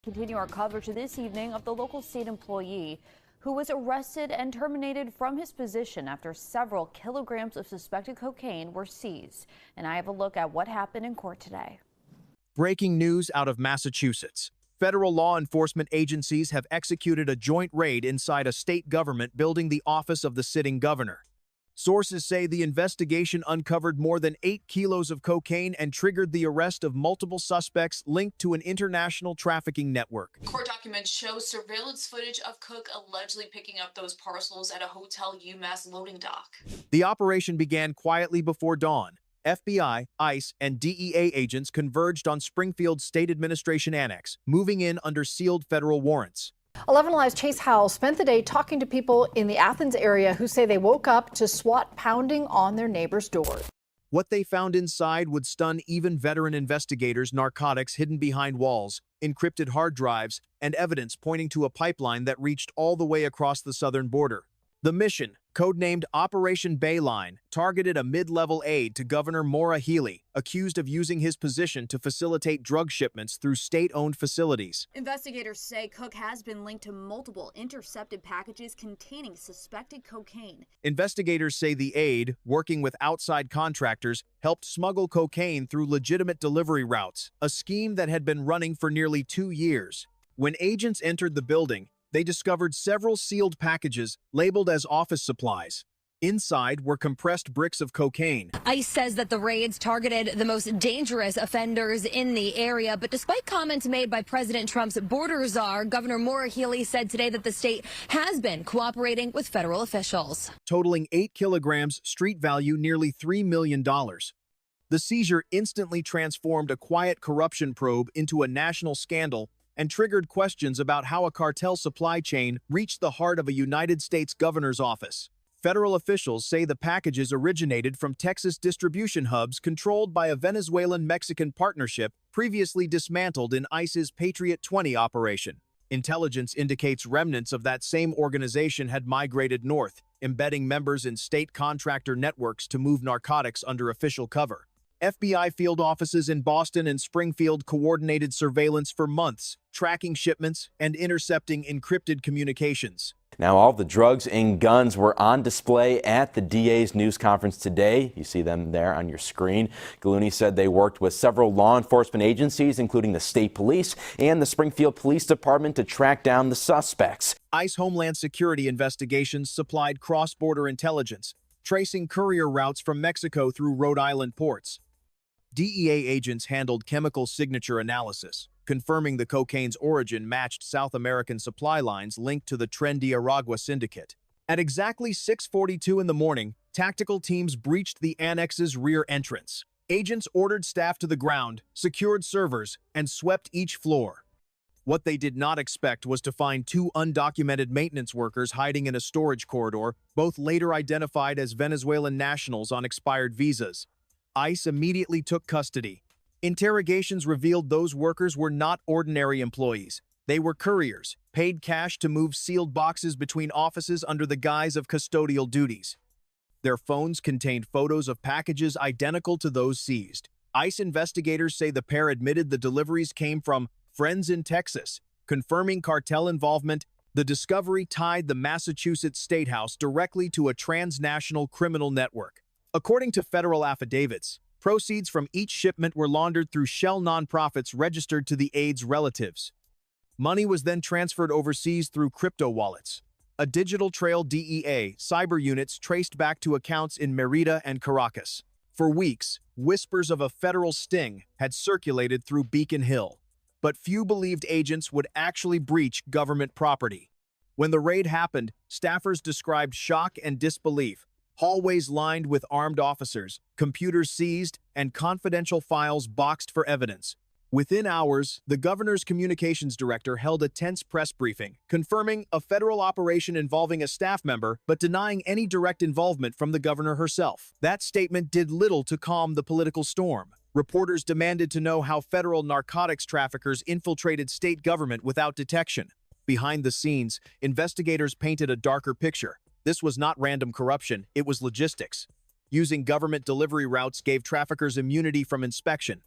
Continue our coverage this evening of the local state employee who was arrested and terminated from his position after several kilograms of suspected cocaine were seized. And I have a look at what happened in court today. Breaking news out of Massachusetts. Federal law enforcement agencies have executed a joint raid inside a state government building, the office of the sitting governor. Sources say the investigation uncovered more than 8 kilos of cocaine and triggered the arrest of multiple suspects linked to an international trafficking network. Court documents show surveillance footage of Cook allegedly picking up those parcels at a hotel UMass loading dock. The operation began quietly before dawn. FBI, ICE, and DEA agents converged on Springfield State Administration Annex, moving in under sealed federal warrants. 11 Alive's Chase Howell spent the day talking to people in the Athens area who say they woke up to SWAT pounding on their neighbor's door. What they found inside would stun even veteran investigators. Narcotics hidden behind walls, encrypted hard drives, and evidence pointing to a pipeline that reached all the way across the southern border. The mission, codenamed Operation Bayline, targeted a mid-level aide to Governor Maura Healey, accused of using his position to facilitate drug shipments through state-owned facilities. Investigators say Cook has been linked to multiple intercepted packages containing suspected cocaine. Investigators say the aide, working with outside contractors, helped smuggle cocaine through legitimate delivery routes, a scheme that had been running for nearly 2 years. When agents entered the building, they discovered several sealed packages labeled as office supplies. Inside were compressed bricks of cocaine. ICE says that the raids targeted the most dangerous offenders in the area, but despite comments made by President Trump's border czar, Governor Maura Healey said today that the state has been cooperating with federal officials. Totaling 8 kilograms, street value nearly $3 million. The seizure instantly transformed a quiet corruption probe into a national scandal and triggered questions about how a cartel supply chain reached the heart of a United States governor's office. Federal officials say the packages originated from Texas distribution hubs controlled by a Venezuelan-Mexican partnership previously dismantled in ICE's Patriot 20 operation. Intelligence indicates remnants of that same organization had migrated north, embedding members in state contractor networks to move narcotics under official cover. FBI field offices in Boston and Springfield coordinated surveillance for months, tracking shipments and intercepting encrypted communications. Now, all the drugs and guns were on display at the DA's news conference today. You see them there on your screen. Gallooni said they worked with several law enforcement agencies, including the state police and the Springfield Police Department, to track down the suspects. ICE Homeland Security investigations supplied cross-border intelligence, tracing courier routes from Mexico through Rhode Island ports. DEA agents handled chemical signature analysis, confirming the cocaine's origin matched South American supply lines linked to the trendy Aragua syndicate. At exactly 6:42 in the morning, tactical teams breached the annex's rear entrance. Agents ordered staff to the ground, secured servers, and swept each floor. What they did not expect was to find 2 undocumented maintenance workers hiding in a storage corridor, both later identified as Venezuelan nationals on expired visas. ICE immediately took custody. Interrogations revealed those workers were not ordinary employees. They were couriers, paid cash to move sealed boxes between offices under the guise of custodial duties. Their phones contained photos of packages identical to those seized. ICE investigators say the pair admitted the deliveries came from friends in Texas, confirming cartel involvement. The discovery tied the Massachusetts State House directly to a transnational criminal network. According to federal affidavits, proceeds from each shipment were laundered through shell nonprofits registered to the aide's relatives. Money was then transferred overseas through crypto wallets. A digital trail DEA cyber units traced back to accounts in Merida and Caracas. For weeks, whispers of a federal sting had circulated through Beacon Hill, but few believed agents would actually breach government property. When the raid happened, staffers described shock and disbelief. Hallways lined with armed officers, computers seized, and confidential files boxed for evidence. Within hours, the governor's communications director held a tense press briefing, confirming a federal operation involving a staff member, but denying any direct involvement from the governor herself. That statement did little to calm the political storm. Reporters demanded to know how federal narcotics traffickers infiltrated state government without detection. Behind the scenes, investigators painted a darker picture. This was not random corruption, it was logistics. Using government delivery routes gave traffickers immunity from inspection.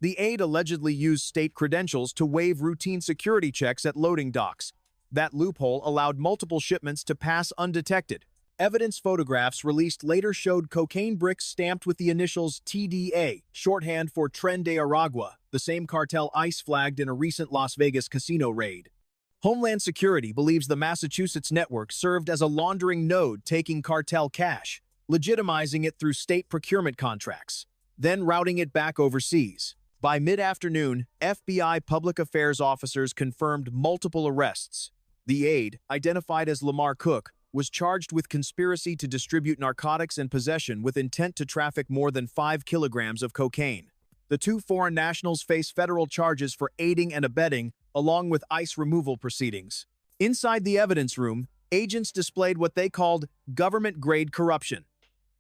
The aide allegedly used state credentials to waive routine security checks at loading docks. That loophole allowed multiple shipments to pass undetected. Evidence photographs released later showed cocaine bricks stamped with the initials TDA, shorthand for Tren de Aragua, the same cartel ICE flagged in a recent Las Vegas casino raid. Homeland Security believes the Massachusetts network served as a laundering node taking cartel cash, legitimizing it through state procurement contracts, then routing it back overseas. By mid-afternoon, FBI public affairs officers confirmed multiple arrests. The aide, identified as Lamar Cook, was charged with conspiracy to distribute narcotics and possession with intent to traffic more than 5 kilograms of cocaine. The two foreign nationals face federal charges for aiding and abetting, along with ICE removal proceedings. Inside the evidence room, agents displayed what they called government-grade corruption.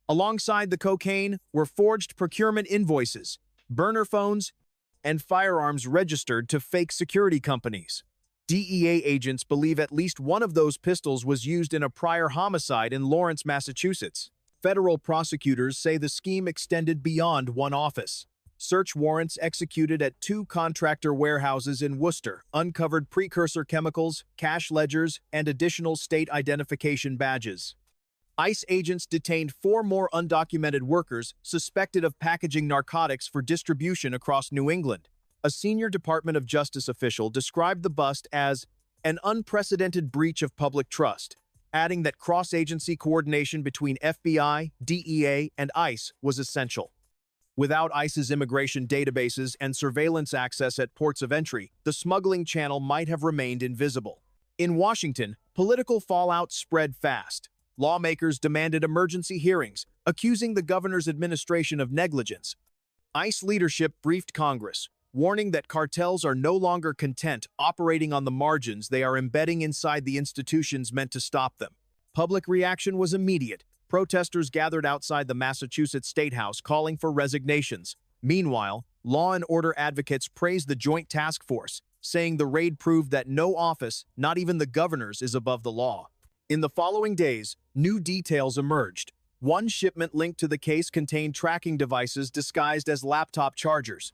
Alongside the cocaine were forged procurement invoices, burner phones, and firearms registered to fake security companies. DEA agents believe at least one of those pistols was used in a prior homicide in Lawrence, Massachusetts. Federal prosecutors say the scheme extended beyond one office. Search warrants executed at 2 contractor warehouses in Worcester uncovered precursor chemicals, cash ledgers, and additional state identification badges. ICE agents detained 4 more undocumented workers suspected of packaging narcotics for distribution across New England. A senior Department of Justice official described the bust as an unprecedented breach of public trust, adding that cross-agency coordination between FBI, DEA, and ICE was essential. Without ICE's immigration databases and surveillance access at ports of entry, the smuggling channel might have remained invisible. In Washington, political fallout spread fast. Lawmakers demanded emergency hearings, accusing the governor's administration of negligence. ICE leadership briefed Congress, warning that cartels are no longer content operating on the margins they are embedding inside the institutions meant to stop them. Public reaction was immediate. Protesters gathered outside the Massachusetts State House calling for resignations. Meanwhile, law and order advocates praised the Joint Task Force, saying the raid proved that no office, not even the governor's, is above the law. In the following days, new details emerged. One shipment linked to the case contained tracking devices disguised as laptop chargers.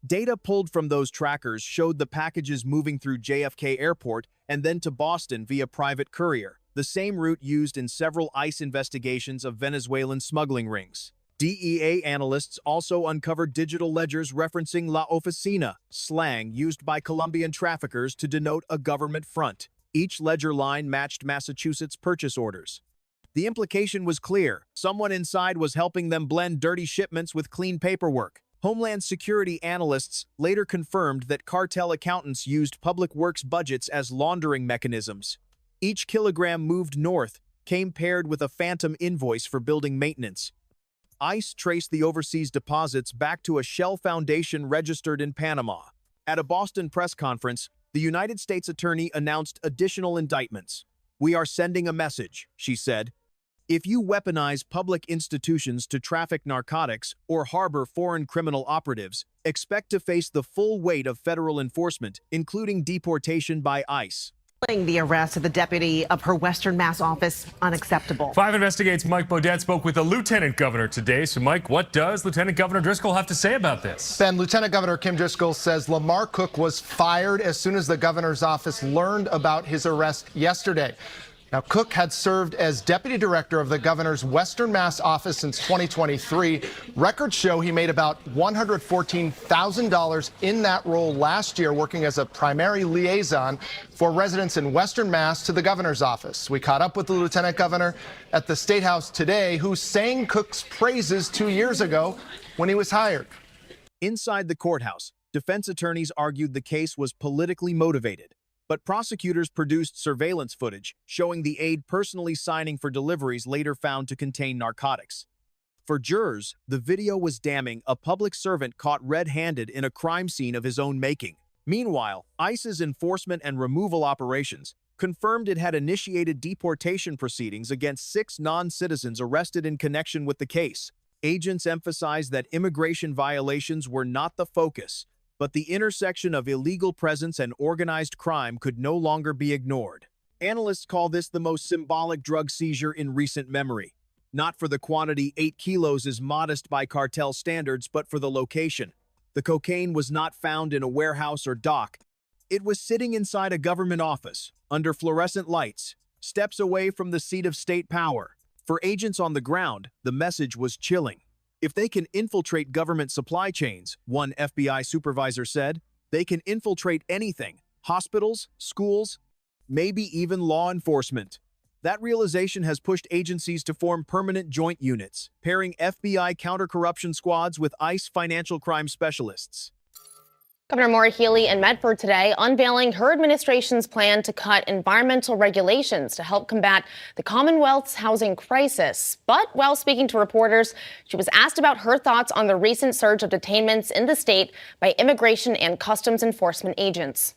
Data pulled from those trackers showed the packages moving through JFK Airport and then to Boston via private courier, the same route used in several ICE investigations of Venezuelan smuggling rings. DEA analysts also uncovered digital ledgers referencing La Oficina, slang used by Colombian traffickers to denote a government front. Each ledger line matched Massachusetts purchase orders. The implication was clear. Someone inside was helping them blend dirty shipments with clean paperwork. Homeland Security analysts later confirmed that cartel accountants used public works budgets as laundering mechanisms. Each kilogram moved north came paired with a phantom invoice for building maintenance. ICE traced the overseas deposits back to a shell foundation registered in Panama. At a Boston press conference, the United States Attorney announced additional indictments. "We are sending a message," she said. "If you weaponize public institutions to traffic narcotics or harbor foreign criminal operatives, expect to face the full weight of federal enforcement, including deportation by ICE." The arrest of the deputy of her Western Mass office unacceptable. 5 Investigates' Mike Beaudet spoke with the lieutenant governor today. So, Mike, what does Lieutenant Governor Driscoll have to say about this? Ben, Lieutenant Governor Kim Driscoll says Lamar Cook was fired as soon as the governor's office learned about his arrest yesterday. Now, Cook had served as deputy director of the governor's Western Mass office since 2023. Records show he made about $114,000 in that role last year, working as a primary liaison for residents in Western Mass to the governor's office. We caught up with the lieutenant governor at the State House today, who sang Cook's praises 2 years ago when he was hired. Inside the courthouse, defense attorneys argued the case was politically motivated. But prosecutors produced surveillance footage showing the aide personally signing for deliveries later found to contain narcotics. For jurors, the video was damning, a public servant caught red-handed in a crime scene of his own making. Meanwhile, ICE's enforcement and removal operations confirmed it had initiated deportation proceedings against 6 non-citizens arrested in connection with the case. Agents emphasized that immigration violations were not the focus, but the intersection of illegal presence and organized crime could no longer be ignored. Analysts call this the most symbolic drug seizure in recent memory. Not for the quantity, 8 kilos is modest by cartel standards, but for the location. The cocaine was not found in a warehouse or dock. It was sitting inside a government office, under fluorescent lights, steps away from the seat of state power. For agents on the ground, the message was chilling. If they can infiltrate government supply chains, one FBI supervisor said, they can infiltrate anything: hospitals, schools, maybe even law enforcement. That realization has pushed agencies to form permanent joint units, pairing FBI counter-corruption squads with ICE financial crime specialists. Governor Maura Healey in Medford today unveiling her administration's plan to cut environmental regulations to help combat the Commonwealth's housing crisis. But while speaking to reporters, she was asked about her thoughts on the recent surge of detainments in the state by immigration and customs enforcement agents.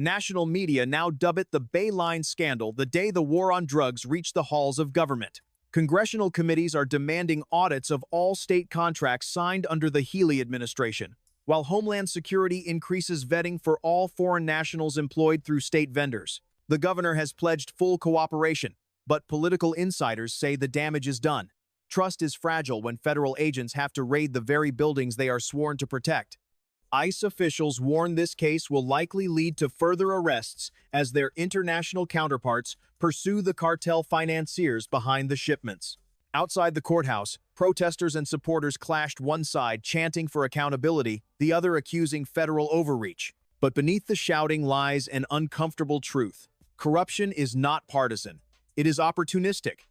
National media now dub it the Bayline scandal the day the war on drugs reached the halls of government. Congressional committees are demanding audits of all state contracts signed under the Healey administration, while Homeland Security increases vetting for all foreign nationals employed through state vendors. The governor has pledged full cooperation, but political insiders say the damage is done. Trust is fragile when federal agents have to raid the very buildings they are sworn to protect. ICE officials warn this case will likely lead to further arrests as their international counterparts pursue the cartel financiers behind the shipments. Outside the courthouse, protesters and supporters clashed, one side chanting for accountability, the other accusing federal overreach. But beneath the shouting lies an uncomfortable truth. Corruption is not partisan. It is opportunistic,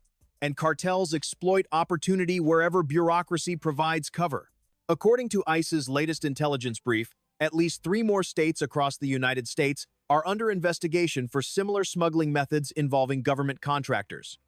and cartels exploit opportunity wherever bureaucracy provides cover. According to ICE's latest intelligence brief, at least 3 more states across the United States are under investigation for similar smuggling methods involving government contractors.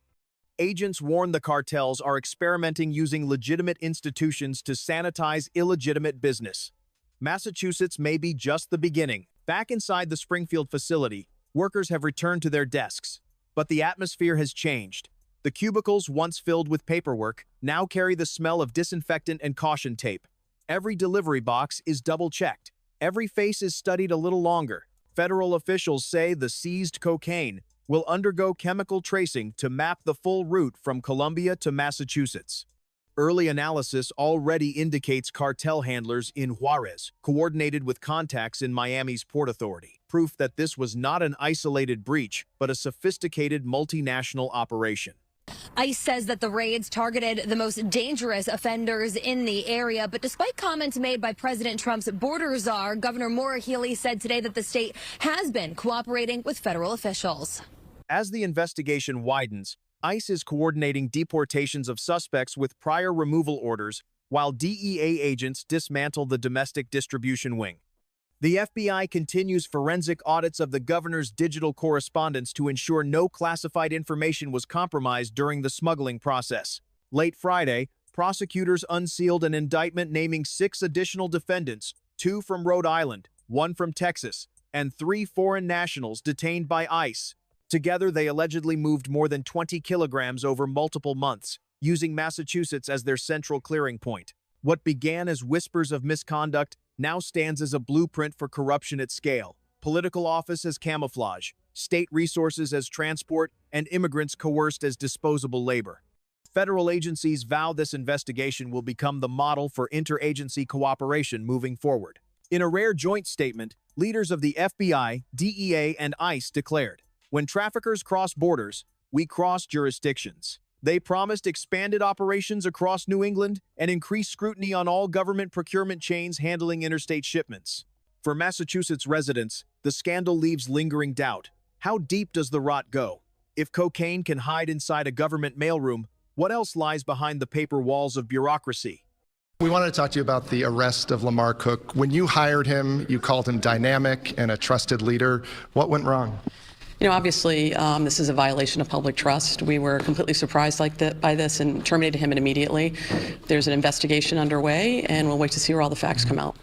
Agents warn the cartels are experimenting using legitimate institutions to sanitize illegitimate business. Massachusetts may be just the beginning. Back inside the Springfield facility, workers have returned to their desks, but the atmosphere has changed. The cubicles, once filled with paperwork, now carry the smell of disinfectant and caution tape. Every delivery box is double-checked. Every face is studied a little longer. Federal officials say the seized cocaine will undergo chemical tracing to map the full route from Colombia to Massachusetts. Early analysis already indicates cartel handlers in Juarez, coordinated with contacts in Miami's Port Authority. Proof that this was not an isolated breach, but a sophisticated multinational operation. ICE says that the raids targeted the most dangerous offenders in the area. But despite comments made by President Trump's border czar, Governor Maura Healey said today that the state has been cooperating with federal officials. As the investigation widens, ICE is coordinating deportations of suspects with prior removal orders, while DEA agents dismantle the domestic distribution wing. The FBI continues forensic audits of the governor's digital correspondence to ensure no classified information was compromised during the smuggling process. Late Friday, prosecutors unsealed an indictment naming 6 additional defendants, 2 from Rhode Island, 1 from Texas, and 3 foreign nationals detained by ICE. Together, they allegedly moved more than 20 kilograms over multiple months, using Massachusetts as their central clearing point. What began as whispers of misconduct now stands as a blueprint for corruption at scale. Political office as camouflage, state resources as transport, and immigrants coerced as disposable labor. Federal agencies vow this investigation will become the model for interagency cooperation moving forward. In a rare joint statement, leaders of the FBI, DEA, and ICE declared, "When traffickers cross borders, we cross jurisdictions." They promised expanded operations across New England and increased scrutiny on all government procurement chains handling interstate shipments. For Massachusetts residents, the scandal leaves lingering doubt. How deep does the rot go? If cocaine can hide inside a government mailroom, what else lies behind the paper walls of bureaucracy? We wanted to talk to you about the arrest of Lamar Cook. When you hired him, you called him dynamic and a trusted leader. What went wrong? You know, obviously, this is a violation of public trust. We were completely surprised by this and terminated him immediately. There's an investigation underway, and we'll wait to see where all the facts come out.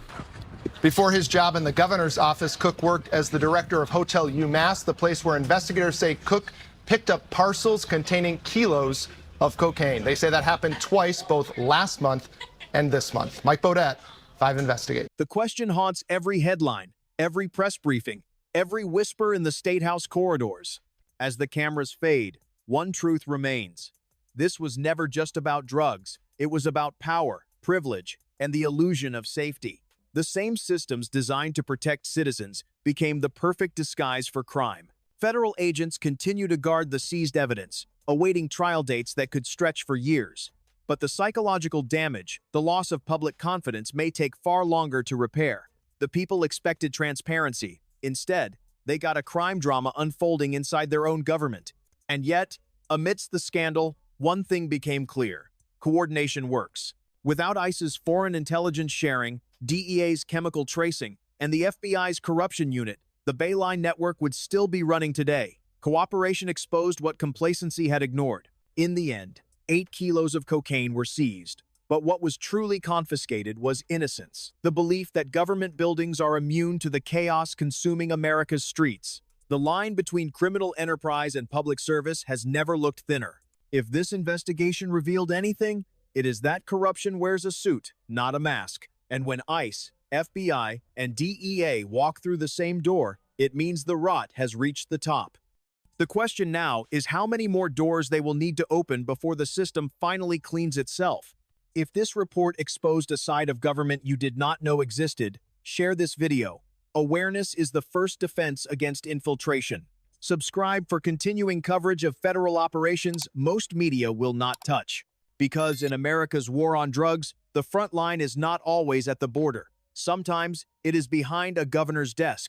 Before his job in the governor's office, Cook worked as the director of Hotel UMass, the place where investigators say Cook picked up parcels containing kilos of cocaine. They say that happened twice, both last month and this month. Mike Bodette, 5 Investigate. The question haunts every headline, every press briefing, every whisper in the State House corridors. As the cameras fade, one truth remains. This was never just about drugs. It was about power, privilege, and the illusion of safety. The same systems designed to protect citizens became the perfect disguise for crime. Federal agents continue to guard the seized evidence, awaiting trial dates that could stretch for years. But the psychological damage, the loss of public confidence, may take far longer to repair. The people expected transparency. Instead, they got a crime drama unfolding inside their own government. And yet, amidst the scandal, one thing became clear: coordination works. Without ICE's foreign intelligence sharing, DEA's chemical tracing, and the FBI's corruption unit, the Bayline network would still be running today. Cooperation exposed what complacency had ignored. In the end, 8 kilos of cocaine were seized. But what was truly confiscated was innocence, the belief that government buildings are immune to the chaos consuming America's streets. The line between criminal enterprise and public service has never looked thinner. If this investigation revealed anything, it is that corruption wears a suit, not a mask. And when ICE, FBI, and DEA walk through the same door, it means the rot has reached the top. The question now is how many more doors they will need to open before the system finally cleans itself. If this report exposed a side of government you did not know existed, share this video. Awareness is the first defense against infiltration. Subscribe for continuing coverage of federal operations most media will not touch. Because in America's war on drugs, the front line is not always at the border. Sometimes it is behind a governor's desk.